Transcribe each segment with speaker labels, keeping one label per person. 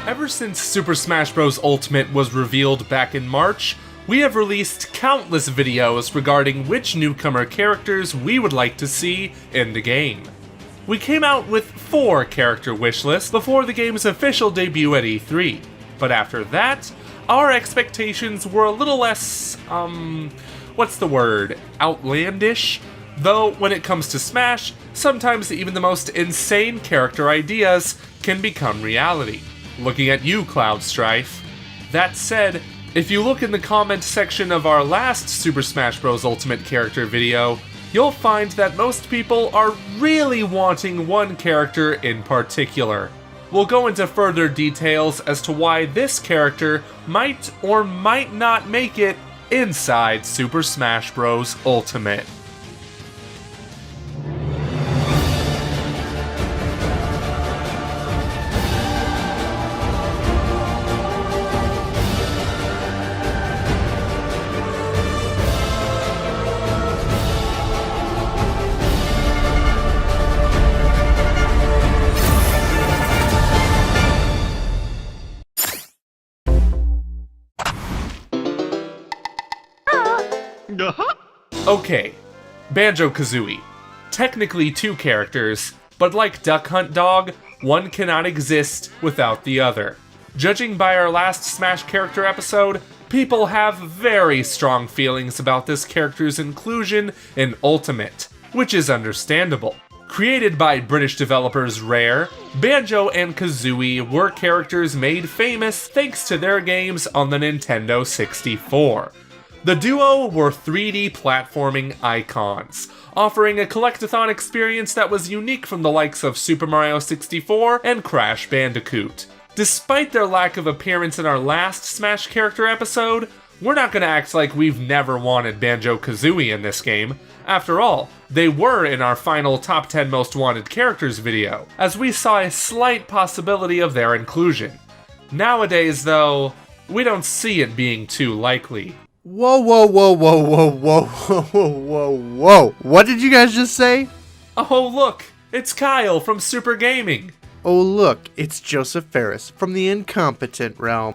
Speaker 1: Ever since Super Smash Bros. Ultimate was revealed back in March, we have released countless videos regarding which newcomer characters we would like to see in the game. We came out with 4 character wishlists before the game's official debut at E3, but after that, our expectations were a little less, outlandish? Though, when it comes to Smash, sometimes even the most insane character ideas can become reality. Looking at you, Cloud Strife. That said, if you look in the comment section of our last Super Smash Bros. Ultimate character video, you'll find that most people are really wanting one character in particular. We'll go into further details as to why this character might or might not make it inside Super Smash Bros. Ultimate. Okay, Banjo Kazooie. Technically 2 characters, but like Duck Hunt Dog, one cannot exist without the other. Judging by our last Smash character episode, people have very strong feelings about this character's inclusion in Ultimate, which is understandable. Created by British developers Rare, Banjo and Kazooie were characters made famous thanks to their games on the Nintendo 64. The duo were 3D platforming icons, offering a collectathon experience that was unique from the likes of Super Mario 64 and Crash Bandicoot. Despite their lack of appearance in our last Smash character episode, we're not gonna act like we've never wanted Banjo Kazooie in this game. After all, they were in our final top 10 most wanted characters video, as we saw a slight possibility of their inclusion. Nowadays though, we don't see it being too likely.
Speaker 2: Whoa. What did you guys just say?
Speaker 1: Oh look, it's Kyle from Super Gaming.
Speaker 2: Oh look, it's Joseph Ferris from the incompetent realm.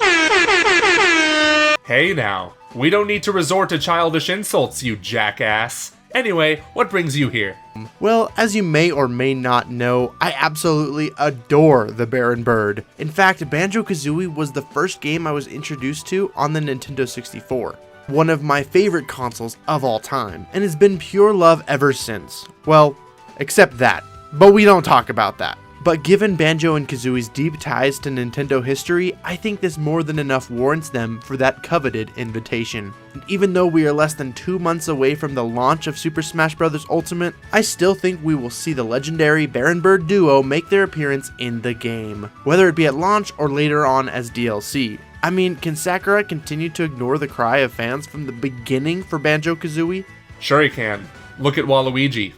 Speaker 1: Hey now, we don't need to resort to childish insults, you jackass. Anyway, what brings you here?
Speaker 2: Well, as you may or may not know, I absolutely adore the Baron Bird. In fact, Banjo Kazooie was the first game I was introduced to on the Nintendo 64. One of my favorite consoles of all time, and has been pure love ever since. Well, except that, but we don't talk about that. But given Banjo and Kazooie's deep ties to Nintendo history, I think this more than enough warrants them for that coveted invitation. And even though we are less than 2 months away from the launch of Super Smash Bros. Ultimate, I still think we will see the legendary Baron Bird duo make their appearance in the game, whether it be at launch or later on as DLC. I mean, can Sakurai continue to ignore the cry of fans from the beginning for Banjo Kazooie?
Speaker 1: Sure he can. Look at Waluigi.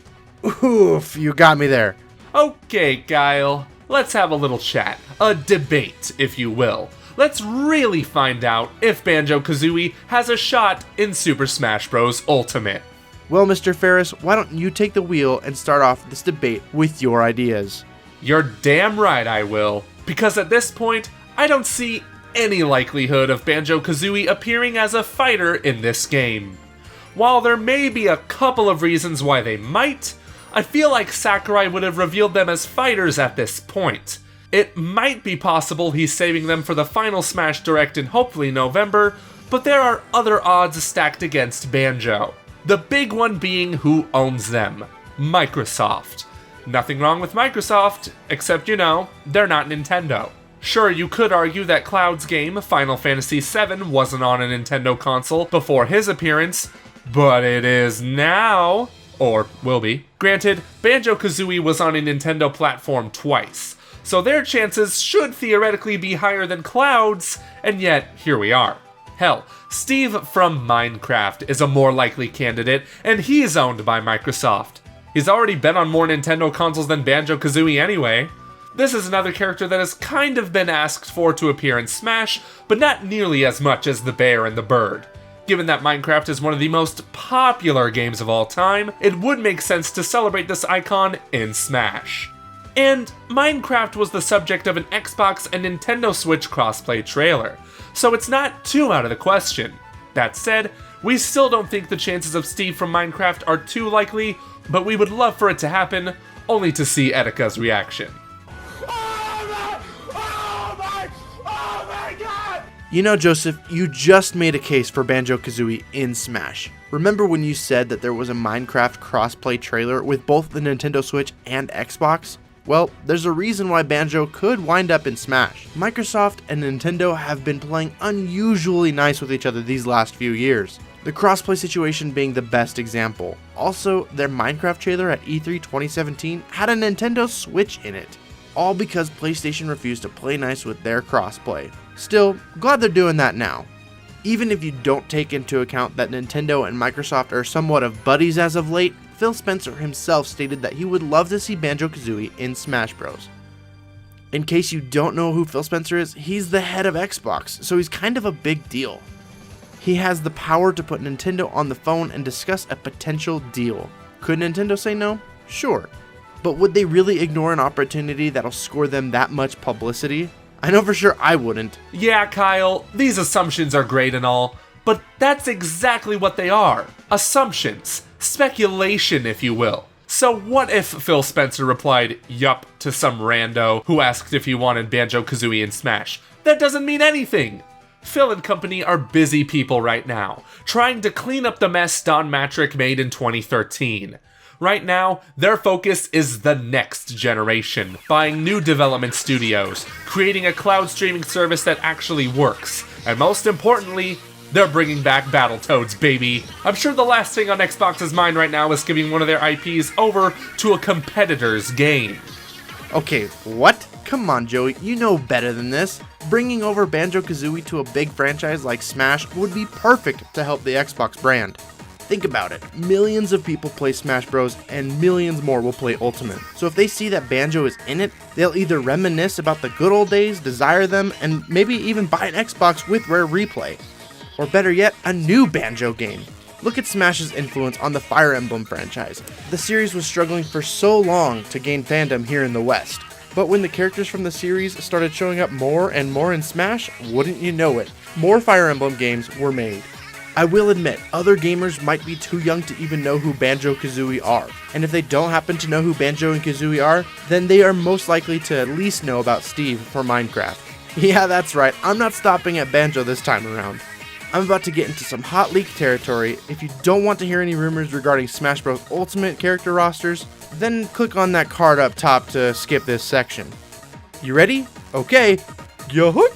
Speaker 2: Oof, you got me there.
Speaker 1: Okay, Kyle, let's have a little chat. A debate, if you will. Let's really find out if Banjo Kazooie has a shot in Super Smash Bros. Ultimate.
Speaker 2: Well, Mr. Ferris, why don't you take the wheel and start off this debate with your ideas?
Speaker 1: You're damn right I will, because at this point, I don't see any likelihood of Banjo Kazooie appearing as a fighter in this game. While there may be a couple of reasons why they might, I feel like Sakurai would have revealed them as fighters at this point. It might be possible he's saving them for the final Smash Direct in hopefully November, but there are other odds stacked against Banjo. The big one being who owns them. Microsoft. Nothing wrong with Microsoft, except they're not Nintendo. Sure, you could argue that Cloud's game, Final Fantasy VII, wasn't on a Nintendo console before his appearance, but it is now, or will be. Granted, Banjo Kazooie was on a Nintendo platform twice, so their chances should theoretically be higher than Cloud's, and yet, here we are. Hell, Steve from Minecraft is a more likely candidate, and he's owned by Microsoft. He's already been on more Nintendo consoles than Banjo Kazooie anyway. This is another character that has kind of been asked for to appear in Smash, but not nearly as much as the bear and the bird. Given that Minecraft is one of the most popular games of all time, it would make sense to celebrate this icon in Smash. And Minecraft was the subject of an Xbox and Nintendo Switch crossplay trailer, so it's not too out of the question. That said, we still don't think the chances of Steve from Minecraft are too likely, but we would love for it to happen, only to see Etika's reaction.
Speaker 2: You know, Joseph, you just made a case for Banjo Kazooie in Smash. Remember when you said that there was a Minecraft crossplay trailer with both the Nintendo Switch and Xbox? Well, there's a reason why Banjo could wind up in Smash. Microsoft and Nintendo have been playing unusually nice with each other these last few years, the crossplay situation being the best example. Also, their Minecraft trailer at E3 2017 had a Nintendo Switch in it, all because PlayStation refused to play nice with their crossplay. Still, glad they're doing that now. Even if you don't take into account that Nintendo and Microsoft are somewhat of buddies as of late, Phil Spencer himself stated that he would love to see Banjo Kazooie in Smash Bros. In case you don't know who Phil Spencer is, he's the head of Xbox, so he's kind of a big deal. He has the power to put Nintendo on the phone and discuss a potential deal. Could Nintendo say no? Sure. But would they really ignore an opportunity that'll score them that much publicity? I know for sure I wouldn't.
Speaker 1: Yeah, Kyle, these assumptions are great and all, but that's exactly what they are. Assumptions. Speculation, if you will. So what if Phil Spencer replied, yup, to some rando who asked if he wanted Banjo Kazooie in Smash? That doesn't mean anything. Phil and company are busy people right now, trying to clean up the mess Don Matrick made in 2013. Right now, their focus is the next generation, buying new development studios, creating a cloud streaming service that actually works, and most importantly, they're bringing back Battletoads, baby. I'm sure the last thing on Xbox's mind right now is giving one of their IPs over to a competitor's game.
Speaker 2: Okay, what? Come on, Joey, you know better than this. Bringing over Banjo Kazooie to a big franchise like Smash would be perfect to help the Xbox brand. Think about it, millions of people play Smash Bros and millions more will play Ultimate. So if they see that Banjo is in it, they'll either reminisce about the good old days, desire them, and maybe even buy an Xbox with Rare Replay. Or better yet, a new Banjo game. Look at Smash's influence on the Fire Emblem franchise. The series was struggling for so long to gain fandom here in the West. But when the characters from the series started showing up more and more in Smash, wouldn't you know it, more Fire Emblem games were made. I will admit, other gamers might be too young to even know who Banjo Kazooie are, and if they don't happen to know who Banjo and Kazooie are, then they are most likely to at least know about Steve from Minecraft. Yeah, that's right, I'm not stopping at Banjo this time around. I'm about to get into some hot leak territory. If you don't want to hear any rumors regarding Smash Bros. Ultimate character rosters, then click on that card up top to skip this section. You ready? Okay. Yahoo!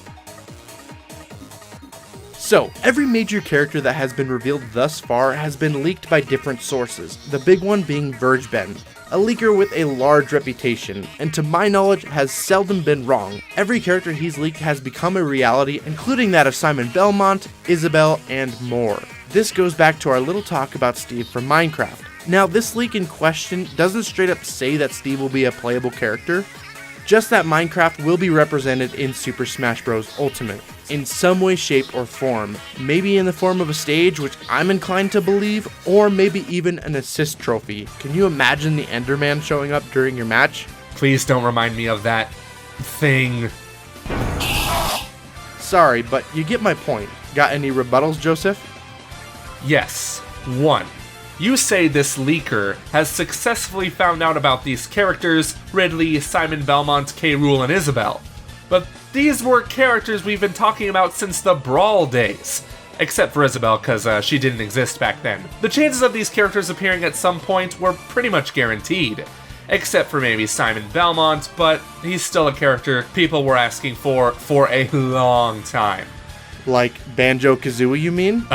Speaker 2: So, every major character that has been revealed thus far has been leaked by different sources, the big one being VergeBen, a leaker with a large reputation, and to my knowledge has seldom been wrong. Every character he's leaked has become a reality, including that of Simon Belmont, Isabelle, and more. This goes back to our little talk about Steve from Minecraft. Now, this leak in question doesn't straight up say that Steve will be a playable character, just that Minecraft will be represented in Super Smash Bros. Ultimate, in some way, shape, or form. Maybe in the form of a stage, which I'm inclined to believe, or maybe even an assist trophy. Can you imagine the Enderman showing up during your match?
Speaker 1: Please don't remind me of that thing.
Speaker 2: Sorry, but you get my point. Got any rebuttals, Joseph?
Speaker 1: Yes. 1. You say this leaker has successfully found out about these characters, Ridley, Simon Belmont, K. Rool, and Isabelle. But these were characters we've been talking about since the Brawl days. Except for Isabelle, cause she didn't exist back then. The chances of these characters appearing at some point were pretty much guaranteed. Except for maybe Simon Belmont, but he's still a character people were asking for a long time.
Speaker 2: Like Banjo Kazooie, you mean?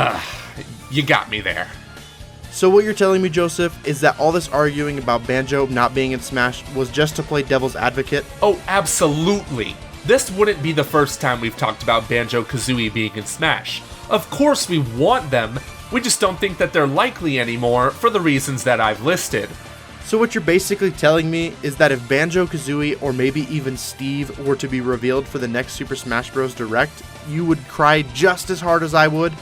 Speaker 1: You got me there.
Speaker 2: So what you're telling me, Joseph, is that all this arguing about Banjo not being in Smash was just to play devil's advocate?
Speaker 1: Oh, absolutely. This wouldn't be the first time we've talked about Banjo Kazooie being in Smash. Of course we want them, we just don't think that they're likely anymore for the reasons that I've listed.
Speaker 2: So what you're basically telling me is that if Banjo Kazooie or maybe even Steve were to be revealed for the next Super Smash Bros. Direct, you would cry just as hard as I would?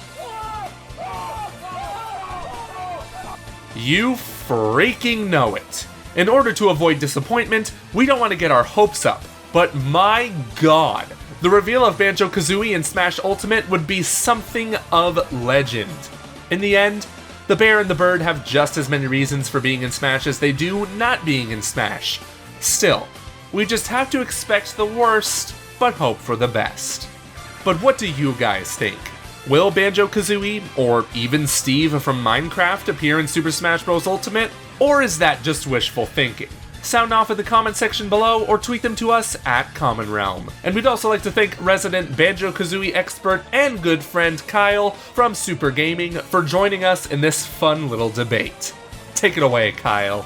Speaker 1: You freaking know it. In order to avoid disappointment, we don't want to get our hopes up, but my god, the reveal of Banjo Kazooie in Smash Ultimate would be something of legend. In the end, the bear and the bird have just as many reasons for being in Smash as they do not being in Smash. Still, we just have to expect the worst, but hope for the best. But what do you guys think? Will Banjo Kazooie, or even Steve from Minecraft, appear in Super Smash Bros. Ultimate? Or is that just wishful thinking? Sound off in the comment section below or tweet them to us at Common Realm. And we'd also like to thank resident Banjo Kazooie expert and good friend Kyle from Super Gaming for joining us in this fun little debate. Take it away, Kyle.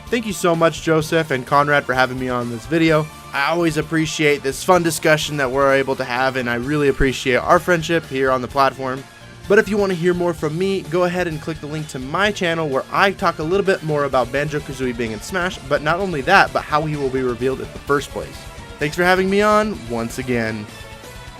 Speaker 2: Thank you so much, Joseph and Conrad, for having me on this video. I always appreciate this fun discussion that we're able to have, and I really appreciate our friendship here on the platform. But if you want to hear more from me, go ahead and click the link to my channel where I talk a little bit more about Banjo Kazooie being in Smash, but not only that, but how he will be revealed in the first place. Thanks for having me on once again.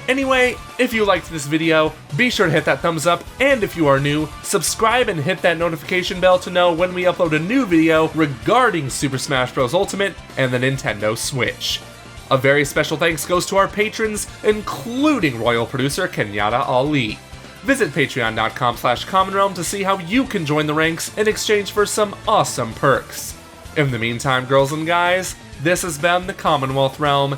Speaker 1: Anyway, if you liked this video, be sure to hit that thumbs up, and if you are new, subscribe and hit that notification bell to know when we upload a new video regarding Super Smash Bros. Ultimate and the Nintendo Switch. A very special thanks goes to our patrons, including royal producer Kenyatta Ali. Visit patreon.com/commonrealm to see how you can join the ranks in exchange for some awesome perks. In the meantime, girls and guys, this has been the Commonwealth Realm,